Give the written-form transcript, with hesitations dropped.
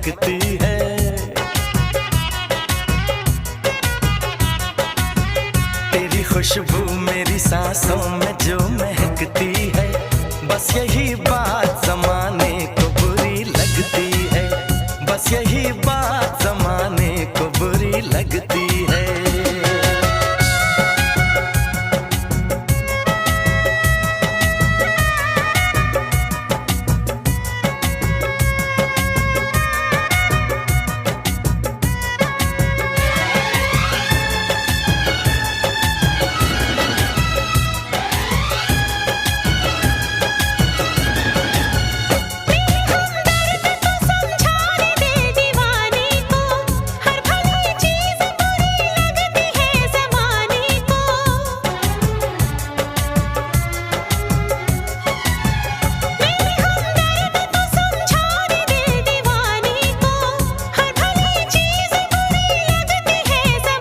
महकती है। तेरी खुशबू मेरी सांसों में जो महकती है, बस यही बात ज़माने को बुरी लगती है, बस यही बात ज़माने को बुरी लगती है।